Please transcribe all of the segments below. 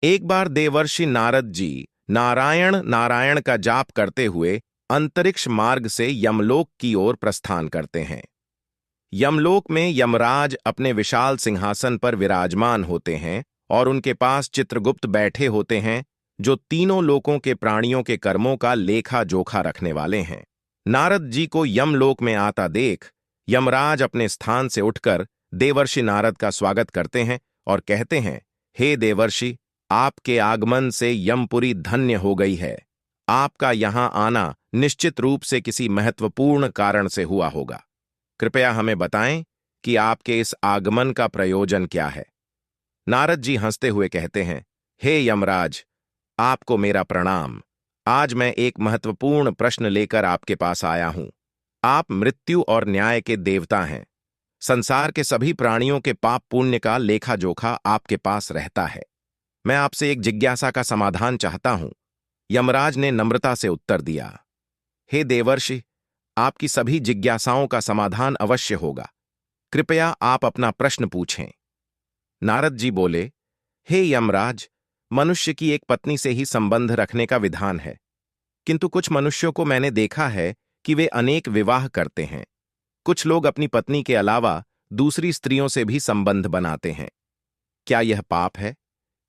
एक बार देवर्षि नारद जी नारायण नारायण का जाप करते हुए अंतरिक्ष मार्ग से यमलोक की ओर प्रस्थान करते हैं। यमलोक में यमराज अपने विशाल सिंहासन पर विराजमान होते हैं और उनके पास चित्रगुप्त बैठे होते हैं, जो तीनों लोकों के प्राणियों के कर्मों का लेखा जोखा रखने वाले हैं। नारद जी को यमलोक में आता देख यमराज अपने स्थान से उठकर देवर्षि नारद का स्वागत करते हैं और कहते हैं, हे देवर्षि, आपके आगमन से यमपुरी धन्य हो गई है। आपका यहां आना निश्चित रूप से किसी महत्वपूर्ण कारण से हुआ होगा। कृपया हमें बताएं कि आपके इस आगमन का प्रयोजन क्या है। नारद जी हंसते हुए कहते हैं, हे यमराज, आपको मेरा प्रणाम। आज मैं एक महत्वपूर्ण प्रश्न लेकर आपके पास आया हूं। आप मृत्यु और न्याय के देवता हैं। संसार के सभी प्राणियों के पाप पुण्य का लेखा जोखा आपके पास रहता है। मैं आपसे एक जिज्ञासा का समाधान चाहता हूं। यमराज ने नम्रता से उत्तर दिया, हे देवर्षि, आपकी सभी जिज्ञासाओं का समाधान अवश्य होगा। कृपया आप अपना प्रश्न पूछें। नारद जी बोले, हे यमराज, मनुष्य की एक पत्नी से ही संबंध रखने का विधान है, किंतु कुछ मनुष्यों को मैंने देखा है कि वे अनेक विवाह करते हैं। कुछ लोग अपनी पत्नी के अलावा दूसरी स्त्रियों से भी संबंध बनाते हैं। क्या यह पाप है?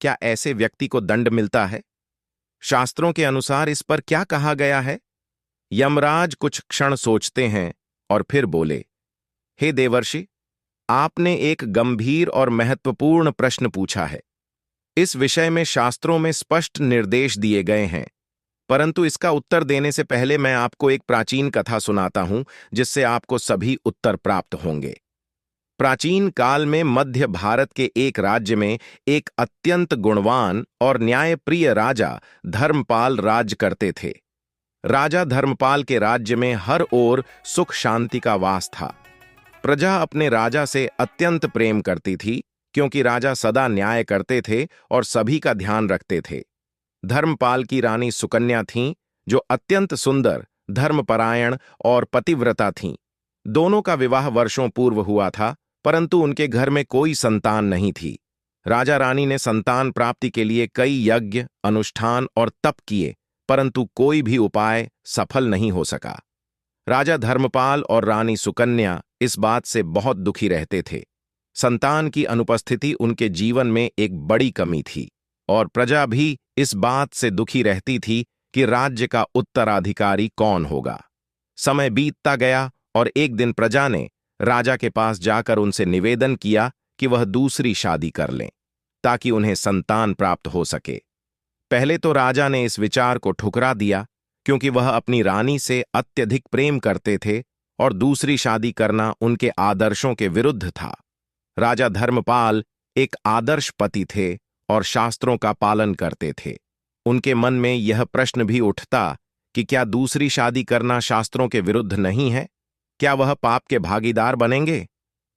क्या ऐसे व्यक्ति को दंड मिलता है? शास्त्रों के अनुसार इस पर क्या कहा गया है? यमराज कुछ क्षण सोचते हैं और फिर बोले, हे देवर्षि, आपने एक गंभीर और महत्वपूर्ण प्रश्न पूछा है। इस विषय में शास्त्रों में स्पष्ट निर्देश दिए गए हैं, परंतु इसका उत्तर देने से पहले मैं आपको एक प्राचीन कथा सुनाता हूं, जिससे आपको सभी उत्तर प्राप्त होंगे। प्राचीन काल में मध्य भारत के एक राज्य में एक अत्यंत गुणवान और न्यायप्रिय राजा धर्मपाल राज्य करते थे। राजा धर्मपाल के राज्य में हर ओर सुख शांति का वास था। प्रजा अपने राजा से अत्यंत प्रेम करती थी, क्योंकि राजा सदा न्याय करते थे और सभी का ध्यान रखते थे। धर्मपाल की रानी सुकन्या थीं, जो अत्यंत सुंदर, धर्मपरायण और पतिव्रता थीं। दोनों का विवाह वर्षों पूर्व हुआ था, परंतु उनके घर में कोई संतान नहीं थी। राजा रानी ने संतान प्राप्ति के लिए कई यज्ञ, अनुष्ठान और तप किए, परंतु कोई भी उपाय सफल नहीं हो सका। राजा धर्मपाल और रानी सुकन्या इस बात से बहुत दुखी रहते थे। संतान की अनुपस्थिति उनके जीवन में एक बड़ी कमी थी, और प्रजा भी इस बात से दुखी रहती थी कि राज्य का उत्तराधिकारी कौन होगा। समय बीतता गया और एक दिन प्रजा ने राजा के पास जाकर उनसे निवेदन किया कि वह दूसरी शादी कर लें, ताकि उन्हें संतान प्राप्त हो सके। पहले तो राजा ने इस विचार को ठुकरा दिया, क्योंकि वह अपनी रानी से अत्यधिक प्रेम करते थे और दूसरी शादी करना उनके आदर्शों के विरुद्ध था। राजा धर्मपाल एक आदर्श पति थे और शास्त्रों का पालन करते थे। उनके मन में यह प्रश्न भी उठता कि क्या दूसरी शादी करना शास्त्रों के विरुद्ध नहीं है? क्या वह पाप के भागीदार बनेंगे?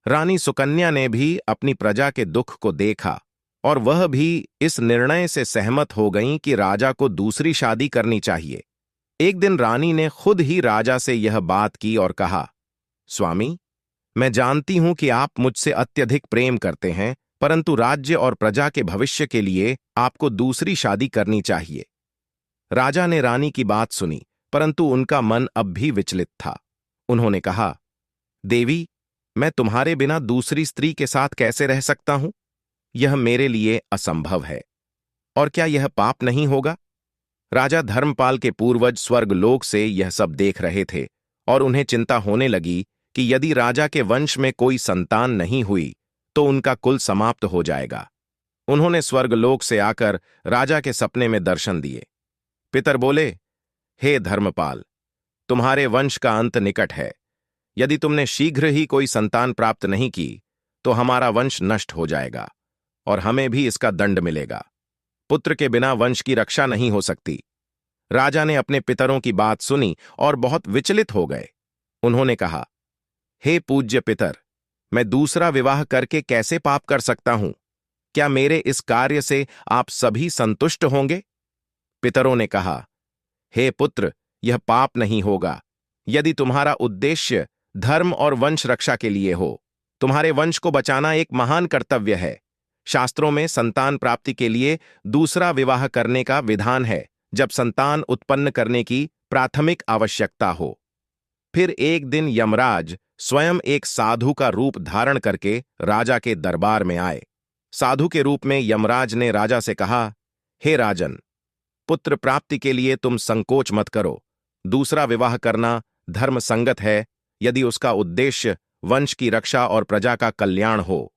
रानी सुकन्या ने भी अपनी प्रजा के दुख को देखा और वह भी इस निर्णय से सहमत हो गईं कि राजा को दूसरी शादी करनी चाहिए। एक दिन रानी ने खुद ही राजा से यह बात की और कहा, स्वामी, मैं जानती हूं कि आप मुझसे अत्यधिक प्रेम करते हैं, परंतु राज्य और प्रजा के भविष्य के लिए आपको दूसरी शादी करनी चाहिए। राजा ने रानी की बात सुनी, परंतु उनका मन अब भी विचलित था। उन्होंने कहा, देवी, मैं तुम्हारे बिना दूसरी स्त्री के साथ कैसे रह सकता हूं? यह मेरे लिए असंभव है। और क्या यह पाप नहीं होगा? राजा धर्मपाल के पूर्वज स्वर्गलोक से यह सब देख रहे थे और उन्हें चिंता होने लगी कि यदि राजा के वंश में कोई संतान नहीं हुई तो उनका कुल समाप्त हो जाएगा। उन्होंने स्वर्गलोक से आकर राजा के सपने में दर्शन दिए। पितर बोले, हे धर्मपाल, तुम्हारे वंश का अंत निकट है। यदि तुमने शीघ्र ही कोई संतान प्राप्त नहीं की तो हमारा वंश नष्ट हो जाएगा और हमें भी इसका दंड मिलेगा। पुत्र के बिना वंश की रक्षा नहीं हो सकती। राजा ने अपने पितरों की बात सुनी और बहुत विचलित हो गए। उन्होंने कहा, हे पूज्य पितर, मैं दूसरा विवाह करके कैसे पाप कर सकता हूं? क्या मेरे इस कार्य से आप सभी संतुष्ट होंगे? पितरों ने कहा, हे पुत्र, यह पाप नहीं होगा, यदि तुम्हारा उद्देश्य धर्म और वंश रक्षा के लिए हो। तुम्हारे वंश को बचाना एक महान कर्तव्य है। शास्त्रों में संतान प्राप्ति के लिए दूसरा विवाह करने का विधान है जब संतान उत्पन्न करने की प्राथमिक आवश्यकता हो। फिर एक दिन यमराज स्वयं एक साधु का रूप धारण करके राजा के दरबार में आए। साधु के रूप में यमराज ने राजा से कहा, हे राजन, पुत्र प्राप्ति के लिए तुम संकोच मत करो। दूसरा विवाह करना धर्म संगत है यदि उसका उद्देश्य वंश की रक्षा और प्रजा का कल्याण हो।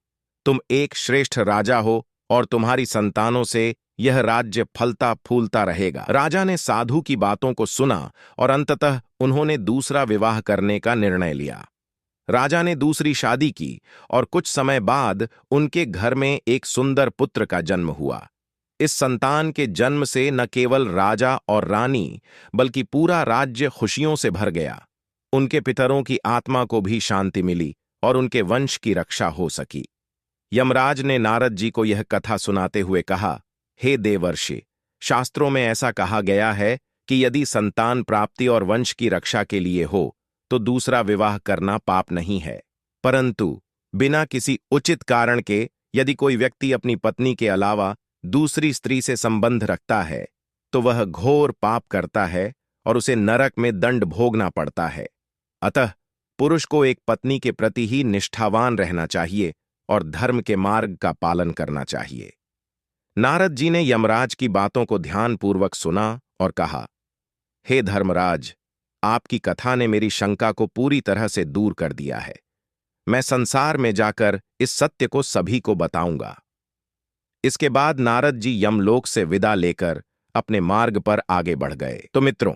तुम एक श्रेष्ठ राजा हो और तुम्हारी संतानों से यह राज्य फलता फूलता रहेगा। राजा ने साधु की बातों को सुना और अंततः उन्होंने दूसरा विवाह करने का निर्णय लिया। राजा ने दूसरी शादी की और कुछ समय बाद उनके घर में एक सुंदर पुत्र का जन्म हुआ। इस संतान के जन्म से न केवल राजा और रानी बल्कि पूरा राज्य खुशियों से भर गया। उनके पितरों की आत्मा को भी शांति मिली और उनके वंश की रक्षा हो सकी। यमराज ने नारद जी को यह कथा सुनाते हुए कहा, हे देवर्षि, शास्त्रों में ऐसा कहा गया है कि यदि संतान प्राप्ति और वंश की रक्षा के लिए हो तो दूसरा विवाह करना पाप नहीं है, परंतु बिना किसी उचित कारण के यदि कोई व्यक्ति अपनी पत्नी के अलावा दूसरी स्त्री से संबंध रखता है तो वह घोर पाप करता है और उसे नरक में दंड भोगना पड़ता है। अतः पुरुष को एक पत्नी के प्रति ही निष्ठावान रहना चाहिए और धर्म के मार्ग का पालन करना चाहिए। नारद जी ने यमराज की बातों को ध्यानपूर्वक सुना और कहा, हे धर्मराज, आपकी कथा ने मेरी शंका को पूरी तरह से दूर कर दिया है। मैं संसार में जाकर इस सत्य को सभी को बताऊंगा। इसके बाद नारद जी यमलोक से विदा लेकर अपने मार्ग पर आगे बढ़ गए। तो मित्रों,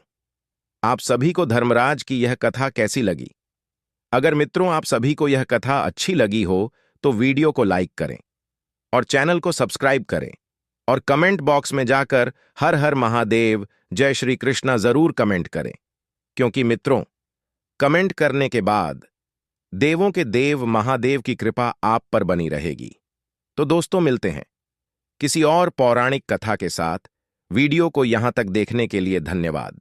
आप सभी को धर्मराज की यह कथा कैसी लगी? अगर मित्रों आप सभी को यह कथा अच्छी लगी हो तो वीडियो को लाइक करें और चैनल को सब्सक्राइब करें और कमेंट बॉक्स में जाकर हर हर महादेव, जय श्री कृष्णा जरूर कमेंट करें, क्योंकि मित्रों कमेंट करने के बाद देवों के देव महादेव की कृपा आप पर बनी रहेगी। तो दोस्तों मिलते हैं किसी और पौराणिक कथा के साथ। वीडियो को यहां तक देखने के लिए धन्यवाद।